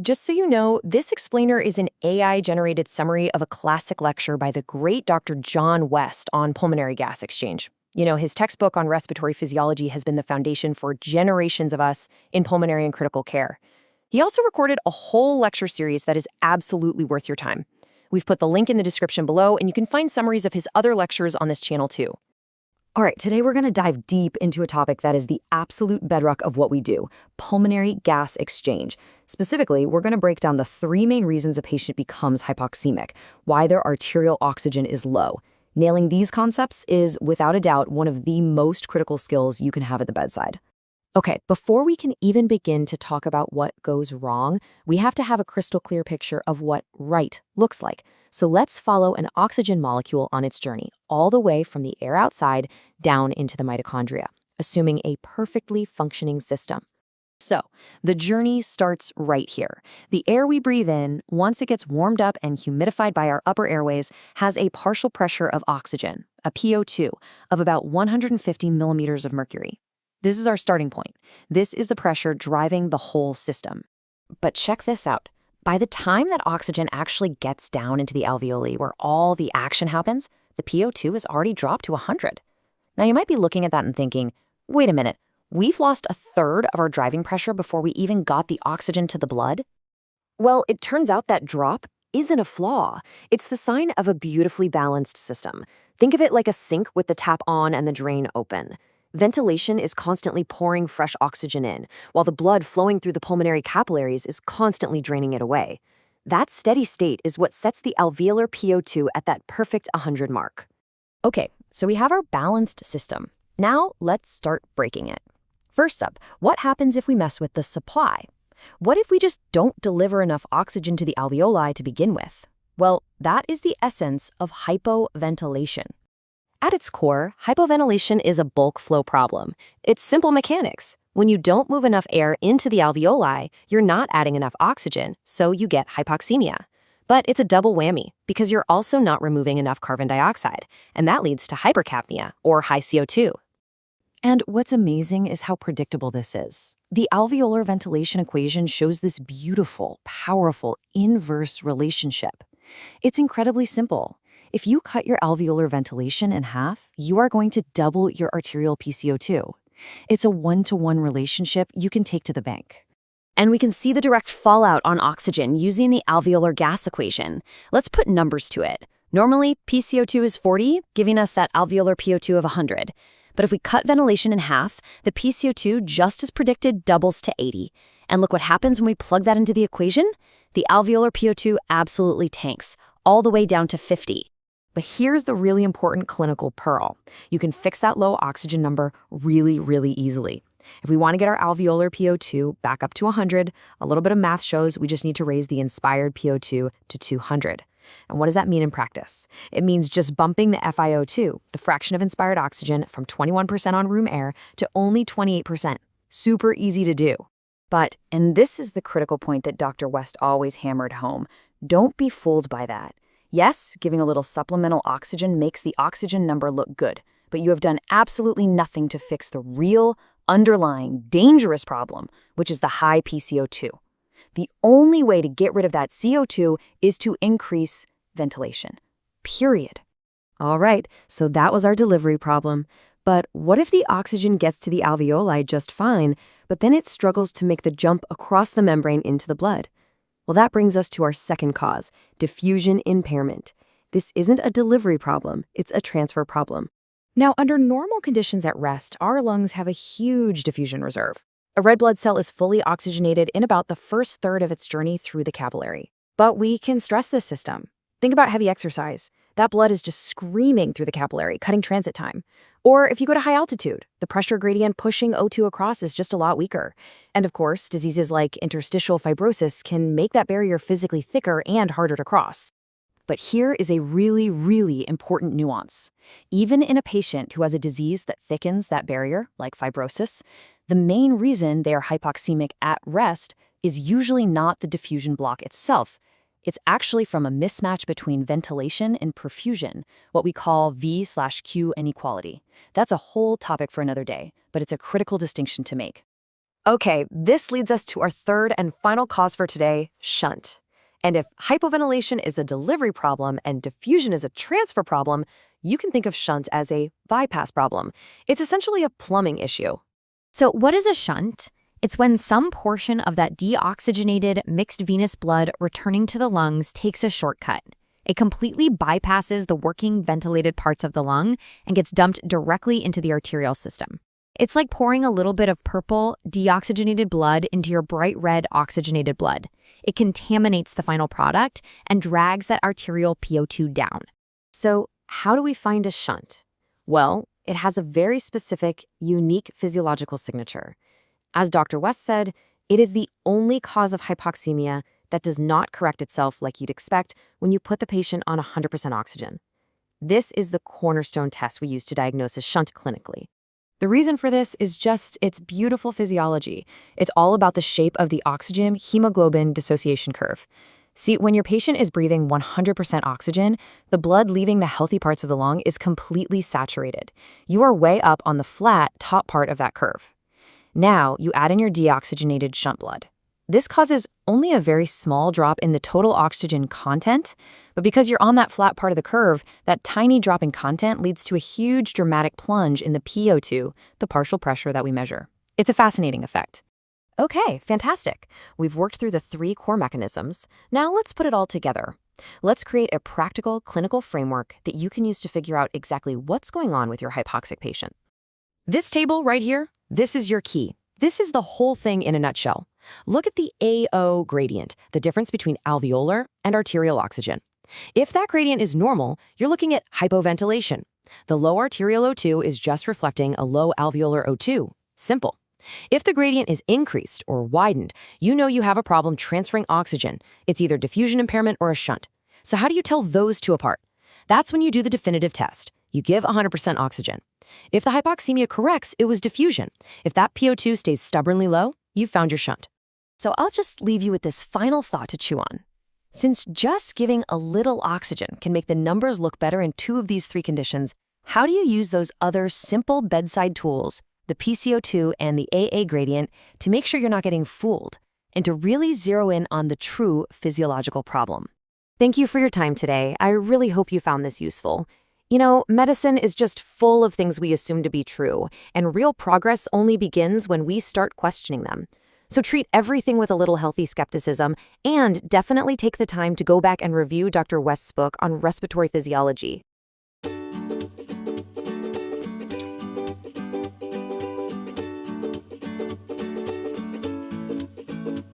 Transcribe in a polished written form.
Just so you know, this explainer is an AI-generated summary of a classic lecture by the great Dr. John West on pulmonary gas exchange. You know, his textbook on respiratory physiology has been the foundation for generations of us in pulmonary and critical care. He also recorded a whole lecture series that is absolutely worth your time. We've put the link in the description below, and you can find summaries of his other lectures on this channel too. All right, today we're going to dive deep into a topic that is the absolute bedrock of what we do, pulmonary gas exchange. Specifically, we're going to break down the three main reasons a patient becomes hypoxemic, why their arterial oxygen is low. Nailing these concepts is, without a doubt, one of the most critical skills you can have at the bedside. Okay, before we can even begin to talk about what goes wrong, we have to have a crystal clear picture of what right looks like. So let's follow an oxygen molecule on its journey, all the way from the air outside down into the mitochondria, assuming a perfectly functioning system. So, the journey starts right here. The air we breathe in, once it gets warmed up and humidified by our upper airways, has a partial pressure of oxygen, a PO2, of about 150 millimeters of mercury. This is our starting point. This is the pressure driving the whole system. But check this out. By the time that oxygen actually gets down into the alveoli where all the action happens, the PO2 has already dropped to 100. Now, you might be looking at that and thinking, wait a minute, we've lost a third of our driving pressure before we even got the oxygen to the blood? Well, it turns out that drop isn't a flaw. It's the sign of a beautifully balanced system. Think of it like a sink with the tap on and the drain open. Ventilation is constantly pouring fresh oxygen in, while the blood flowing through the pulmonary capillaries is constantly draining it away. That steady state is what sets the alveolar PO2 at that perfect 100 mark. Okay, so we have our balanced system. Now let's start breaking it. First up, what happens if we mess with the supply? What if we just don't deliver enough oxygen to the alveoli to begin with? Well, that is the essence of hypoventilation. At its core, hypoventilation is a bulk flow problem. It's simple mechanics. When you don't move enough air into the alveoli, you're not adding enough oxygen, so you get hypoxemia. But it's a double whammy, because you're also not removing enough carbon dioxide, and that leads to hypercapnia, or high CO2. And what's amazing is how predictable this is. The alveolar ventilation equation shows this beautiful, powerful, inverse relationship. It's incredibly simple. If you cut your alveolar ventilation in half, you are going to double your arterial PCO2. It's a one-to-one relationship you can take to the bank. And we can see the direct fallout on oxygen using the alveolar gas equation. Let's put numbers to it. Normally, PCO2 is 40, giving us that alveolar PO2 of 100. But if we cut ventilation in half, the PCO2, just as predicted, doubles to 80. And look what happens when we plug that into the equation. The alveolar PO2 absolutely tanks, all the way down to 50. But here's the really important clinical pearl. You can fix that low oxygen number really, really easily. If we want to get our alveolar PO2 back up to 100, a little bit of math shows we just need to raise the inspired PO2 to 200. And what does that mean in practice? It means just bumping the FiO2, the fraction of inspired oxygen, from 21% on room air to only 28%. Super easy to do. But, and this is the critical point that Dr. West always hammered home, don't be fooled by that. Yes, giving a little supplemental oxygen makes the oxygen number look good, but you have done absolutely nothing to fix the real, underlying, dangerous problem, which is the high PCO2. The only way to get rid of that CO2 is to increase ventilation. Period. All right, so that was our delivery problem. But what if the oxygen gets to the alveoli just fine, but then it struggles to make the jump across the membrane into the blood? Well, that brings us to our second cause, diffusion impairment. This isn't a delivery problem, it's a transfer problem. Now, under normal conditions at rest, our lungs have a huge diffusion reserve. A red blood cell is fully oxygenated in about the first third of its journey through the capillary. But we can stress this system. Think about heavy exercise. That blood is just screaming through the capillary, cutting transit time. Or if you go to high altitude, the pressure gradient pushing O2 across is just a lot weaker. And of course, diseases like interstitial fibrosis can make that barrier physically thicker and harder to cross. But here is a really, really important nuance. Even in a patient who has a disease that thickens that barrier, like fibrosis, the main reason they are hypoxemic at rest is usually not the diffusion block itself. It's actually from a mismatch between ventilation and perfusion, what we call V/Q inequality. That's a whole topic for another day, but it's a critical distinction to make. Okay, this leads us to our third and final cause for today, shunt. And if hypoventilation is a delivery problem and diffusion is a transfer problem, you can think of shunt as a bypass problem. It's essentially a plumbing issue. So what is a shunt? It's when some portion of that deoxygenated mixed venous blood returning to the lungs takes a shortcut. It completely bypasses the working ventilated parts of the lung and gets dumped directly into the arterial system. It's like pouring a little bit of purple, deoxygenated blood into your bright red oxygenated blood. It contaminates the final product and drags that arterial PO2 down. So, how do we find a shunt? Well, it has a very specific, unique physiological signature. As Dr. West said, it is the only cause of hypoxemia that does not correct itself like you'd expect when you put the patient on 100% oxygen. This is the cornerstone test we use to diagnose a shunt clinically. The reason for this is just its beautiful physiology. It's all about the shape of the oxygen-hemoglobin dissociation curve. See, when your patient is breathing 100% oxygen, the blood leaving the healthy parts of the lung is completely saturated. You are way up on the flat top part of that curve. Now, you add in your deoxygenated shunt blood. This causes only a very small drop in the total oxygen content, but because you're on that flat part of the curve, that tiny drop in content leads to a huge dramatic plunge in the PO2, the partial pressure that we measure. It's a fascinating effect. Okay, fantastic. We've worked through the 3 core mechanisms. Now let's put it all together. Let's create a practical clinical framework that you can use to figure out exactly what's going on with your hypoxic patient. This table right here, this is your key. This is the whole thing in a nutshell. Look at the AO gradient, the difference between alveolar and arterial oxygen. If that gradient is normal, you're looking at hypoventilation. The low arterial O2 is just reflecting a low alveolar O2. Simple. If the gradient is increased or widened, you know you have a problem transferring oxygen. It's either diffusion impairment or a shunt. So how do you tell those two apart? That's when you do the definitive test. You give 100% oxygen. If the hypoxemia corrects, it was diffusion. If that PO2 stays stubbornly low, you've found your shunt. So I'll just leave you with this final thought to chew on. Since just giving a little oxygen can make the numbers look better in 2 of these 3 conditions, how do you use those other simple bedside tools, the PCO2 and the AA gradient, to make sure you're not getting fooled and to really zero in on the true physiological problem? Thank you for your time today. I really hope you found this useful. You know, medicine is just full of things we assume to be true, and real progress only begins when we start questioning them. So treat everything with a little healthy skepticism, and definitely take the time to go back and review Dr. West's book on respiratory physiology.